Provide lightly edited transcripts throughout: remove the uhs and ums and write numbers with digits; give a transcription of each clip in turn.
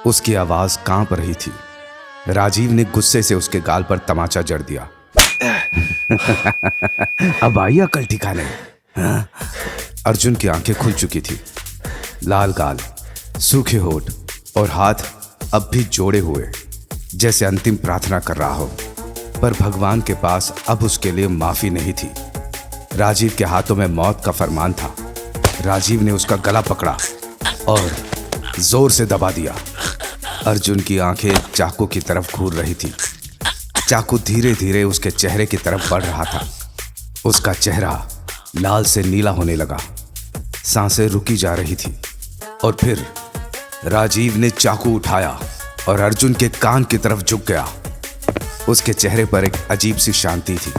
उसकी आवाज कांप रही थी। राजीव ने गुस्से से उसके गाल पर तमाचा जड़ दिया। अब आई अकल ठिकाने? हाँ? अर्जुन की आंखें खुल चुकी थी। लाल गाल, सूखे होठ और हाथ अब भी जोड़े हुए, जैसे अंतिम प्रार्थना कर रहा हो। पर भगवान के पास अब उसके लिए माफी नहीं थी। राजीव के हाथों में मौत का फरमान था। राजीव ने उसका गला पकड़ा और जोर से दबा दिया। अर्जुन की आंखें चाकू की तरफ घूर रही थी। चाकू धीरे धीरे उसके चेहरे की तरफ बढ़ रहा था। उसका चेहरा लाल से नीला होने लगा। सांसें रुकी जा रही थी और फिर राजीव ने चाकू उठाया और अर्जुन के कान की तरफ झुक गया। उसके चेहरे पर एक अजीब सी शांति थी,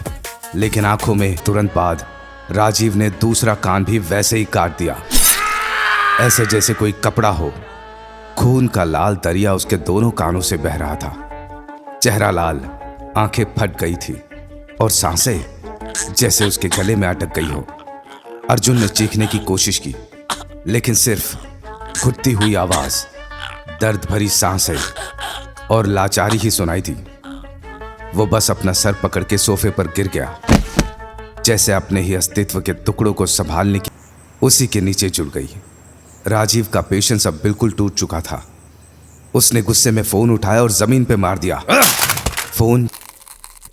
लेकिन आंखों में तुरंत बाद राजीव ने दूसरा कान भी वैसे ही काट दिया, ऐसे जैसे कोई कपड़ा हो। खून का लाल दरिया उसके दोनों कानों से बह रहा था। चेहरा लाल, आंखें फट गई थी और सांसें जैसे उसके गले में अटक गई हो। अर्जुन ने चीखने की कोशिश की, लेकिन सिर्फ घुटती हुई आवाज, दर्द भरी सांसें और लाचारी ही सुनाई दी। वो बस अपना सर पकड़ के सोफे पर गिर गया, जैसे अपने ही अस्तित्व के टुकड़ों को संभालने की उसी के नीचे जुड़ गई। राजीव का पेशेंस अब बिल्कुल टूट चुका था। उसने गुस्से में फोन उठाया और जमीन पे मार दिया। फोन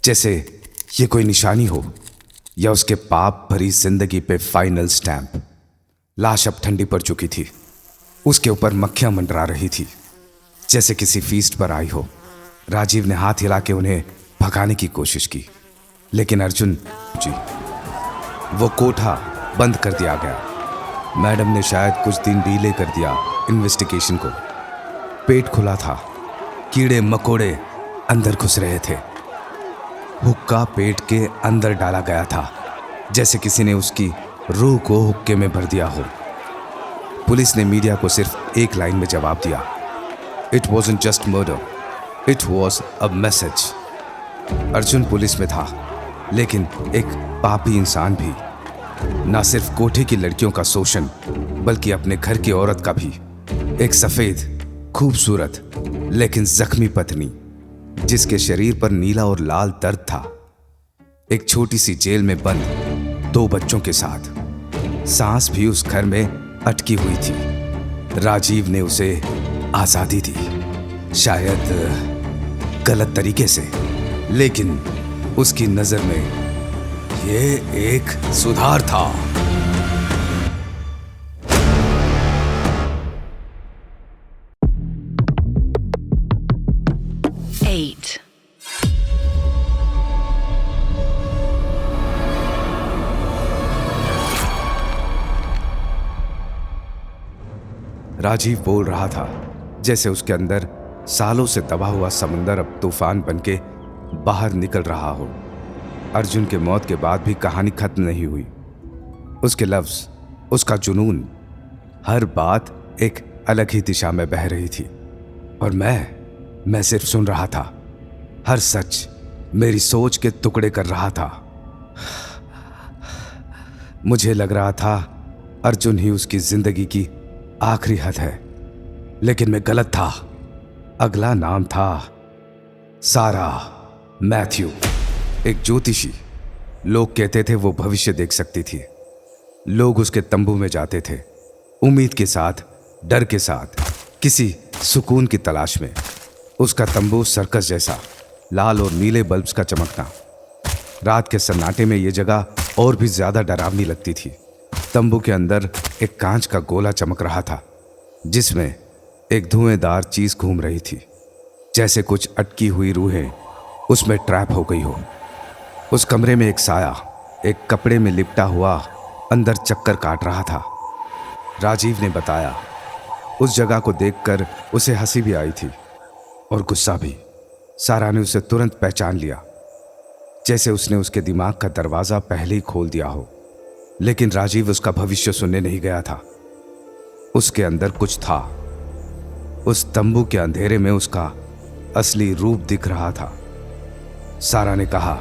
जैसे ये कोई निशानी हो या उसके पाप भरी जिंदगी पे फाइनल स्टैंप। लाश अब ठंडी पड़ चुकी थी। उसके ऊपर मक्खियां मंडरा रही थी, जैसे किसी फीस्ट पर आई हो। राजीव ने हाथ हिला के उन्हें भगाने की कोशिश की, लेकिन अर्जुन जी, वो कोठा बंद कर दिया गया। मैडम ने शायद कुछ दिन डिले कर दिया इन्वेस्टिगेशन को। पेट खुला था, कीड़े मकोड़े अंदर घुस रहे थे। हुक्का पेट के अंदर डाला गया था, जैसे किसी ने उसकी रूह को हुक्के में भर दिया हो। पुलिस ने मीडिया को सिर्फ एक लाइन में जवाब दिया, it wasn't just murder, it was a message. Arjun police में था, लेकिन एक पापी इंसान भी। ना सिर्फ कोठे की लड़कियों का शोषण, बल्कि अपने घर की औरत का भी। एक सफेद, खूबसूरत लेकिन जख्मी पत्नी, जिसके शरीर पर नीला और लाल दर्द था। एक छोटी सी जेल में बंद 2 बच्चों के साथ। सांस भी उस घर में अटकी हुई थी। राजीव ने उसे आजादी दी, शायद गलत तरीके से, लेकिन उसकी नजर में ये एक सुधार था। राजीव बोल रहा था, जैसे उसके अंदर सालों से दबा हुआ समुंदर अब तूफान बनके बाहर निकल रहा हो। अर्जुन के मौत के बाद भी कहानी खत्म नहीं हुई। उसके लफ्ज, उसका जुनून, हर बात एक अलग ही दिशा में बह रही थी। और मैं सिर्फ सुन रहा था। हर सच मेरी सोच के टुकड़े कर रहा था। मुझे लग रहा था अर्जुन ही उसकी जिंदगी की आखिरी हद है, लेकिन मैं गलत था। अगला नाम था सारा मैथ्यू, एक ज्योतिषी। लोग कहते थे वो भविष्य देख सकती थी। लोग उसके तंबू में जाते थे, उम्मीद के साथ, डर के साथ, किसी सुकून की तलाश में। उसका तंबू सर्कस जैसा, लाल और नीले बल्ब्स का चमकना। रात के सन्नाटे में ये जगह और भी ज्यादा डरावनी लगती थी। तंबू के अंदर एक कांच का गोला चमक रहा था, जिसमें एक धुएंदार चीज घूम रही थी, जैसे कुछ अटकी हुई रूहें उसमें ट्रैप हो गई हो। उस कमरे में एक साया, एक कपड़े में लिपटा हुआ, अंदर चक्कर काट रहा था। राजीव ने बताया, उस जगह को देखकर उसे हंसी भी आई थी और गुस्सा भी। सारा ने उसे तुरंत पहचान लिया, जैसे उसने उसके दिमाग का दरवाजा पहले ही खोल दिया हो। लेकिन राजीव उसका भविष्य सुनने नहीं गया था। उसके अंदर कुछ था। उस तंबू के अंधेरे में उसका असली रूप दिख रहा था। सारा ने कहा,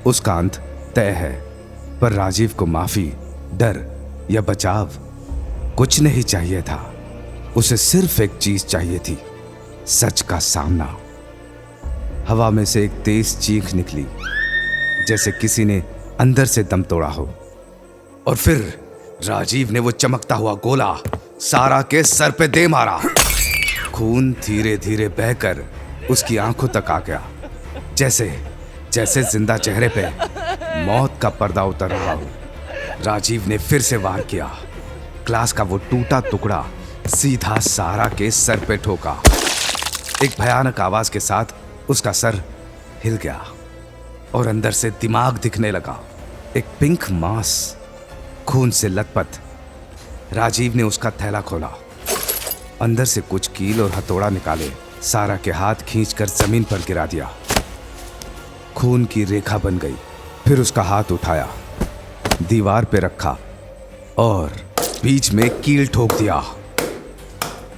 उसका अंत तय है, पर राजीव को माफी, डर या बचाव कुछ नहीं चाहिए था। उसे सिर्फ एक चीज चाहिए थी, सच का सामना। हवा में से एक तेज चीख निकली, जैसे किसी ने अंदर से दम तोड़ा हो। और फिर राजीव ने वो चमकता हुआ गोला सारा के सर पे दे मारा। खून धीरे धीरे बहकर उसकी आंखों तक आ गया, जैसे जैसे जिंदा चेहरे पे मौत का पर्दा उतर रहा हो। राजीव ने फिर से वार किया। ग्लास का वो टूटा टुकड़ा सीधा सारा के सर पे ठोका। एक भयानक आवाज के साथ उसका सर हिल गया और अंदर से दिमाग दिखने लगा, एक पिंक मांस खून से लथपथ। राजीव ने उसका थैला खोला, अंदर से कुछ कील और हथौड़ा निकाले, सारा के हाथ खींचकर जमीन पर गिरा दिया। खून की रेखा बन गई। फिर उसका हाथ उठाया, दीवार पे रखा और बीच में कील ठोक दिया।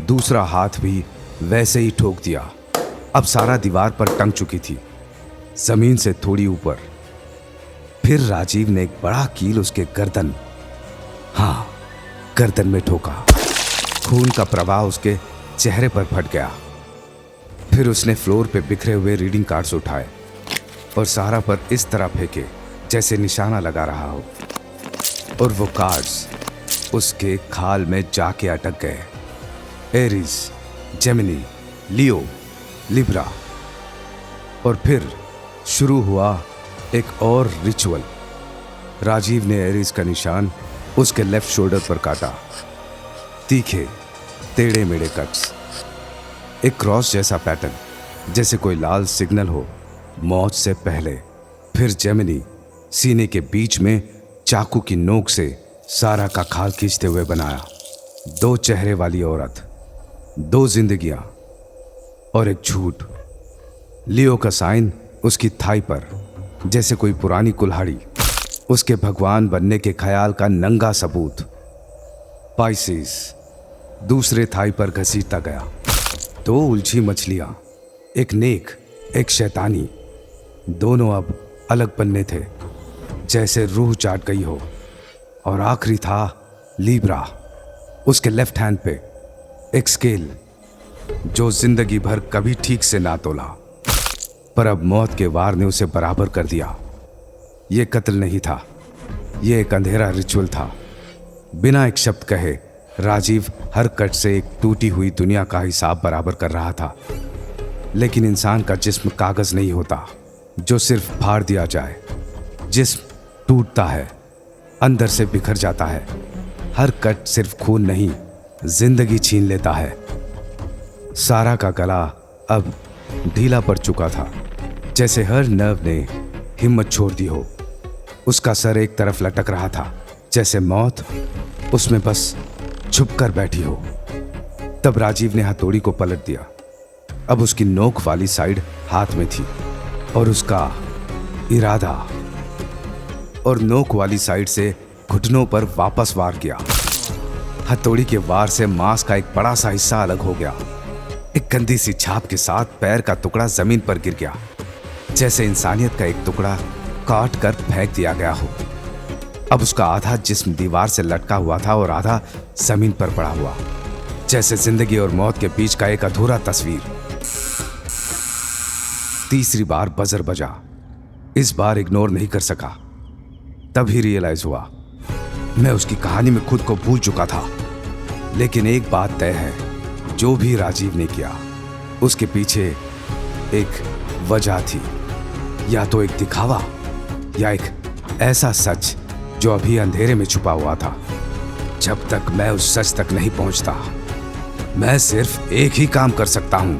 दूसरा हाथ भी वैसे ही ठोक दिया। अब सारा दीवार पर टंग चुकी थी, जमीन से थोड़ी ऊपर। फिर राजीव ने एक बड़ा कील उसके गर्दन में ठोका। खून का प्रवाह उसके चेहरे पर फट गया। फिर उसने फ्लोर पे बिखरे हुए रीडिंग कार्ड्स उठाए और सारा पर इस तरह फेंके जैसे निशाना लगा रहा हो, और वो कार्ड्स उसके खाल में जाके अटक गए। एरीज, जेमिनी, लियो, लिब्रा। और फिर शुरू हुआ एक और रिचुअल। राजीव ने एरीज का निशान उसके लेफ्ट शोल्डर पर काटा। तीखे टेढ़े मेढ़े कट्स, एक क्रॉस जैसा पैटर्न, जैसे कोई लाल सिग्नल हो मौत से पहले। फिर जेमिनी, सीने के बीच में चाकू की नोक से सारा का खाल खींचते हुए बनाया। 2 चेहरे वाली औरत, 2 जिंदगियां और एक झूठ। लियो का साइन उसकी थाई पर, जैसे कोई पुरानी कुल्हाड़ी, उसके भगवान बनने के ख्याल का नंगा सबूत। पाइसेस दूसरे थाई पर घसीटता गया। 2 उलझी मछलियां, एक नेक एक शैतानी, दोनों अब अलग बनने थे, जैसे रूह चाट गई हो। और आखिरी था लीब्रा, उसके लेफ्ट हैंड पे एक स्केल जो जिंदगी भर कभी ठीक से ना तोला, पर अब मौत के वार ने उसे बराबर कर दिया। ये कत्ल नहीं था, ये एक अंधेरा रिचुअल था। बिना एक शब्द कहे राजीव हर कट से एक टूटी हुई दुनिया का हिसाब बराबर कर रहा था। लेकिन इंसान का जिस्म कागज नहीं होता जो सिर्फ फाड़ दिया जाए। जिस्म टूटता है, अंदर से बिखर जाता है। हर कट सिर्फ खून नहीं, जिंदगी छीन लेता है। सारा का गला अब ढीला पड़ चुका था, जैसे हर नर्व ने हिम्मत छोड़ दी हो। उसका सर एक तरफ लटक रहा था, जैसे मौत उसमें बस छुप कर बैठी हो। तब राजीव ने हथौड़ी को पलट दिया। अब उसकी नोक वाली साइड हाथ में थी और उसका इरादा, और नोक वाली साइड से घुटनों पर वापस वार किया। हथौड़ी के वार से मांस का एक बड़ा सा हिस्सा अलग हो गया। एक गंदी सी छाप के साथ पैर का टुकड़ा जमीन पर गिर गया, जैसे इंसानियत का एक टुकड़ा काट कर फेंक दिया गया हो। अब उसका आधा जिस्म दीवार से लटका हुआ था और आधा जमीन पर पड़ा हुआ, जैसे जिंदगी और मौत के बीच का एक अधूरा तस्वीर। तीसरी बार बजर बजा। इस बार इग्नोर नहीं कर सका। तभी रियलाइज हुआ, मैं उसकी कहानी में खुद को भूल चुका था। लेकिन एक बात तय है, जो भी राजीव ने किया उसके पीछे एक वजह थी। या तो एक दिखावा, या एक ऐसा सच जो अभी अंधेरे में छुपा हुआ था। जब तक मैं उस सच तक नहीं पहुंचता, मैं सिर्फ एक ही काम कर सकता हूं,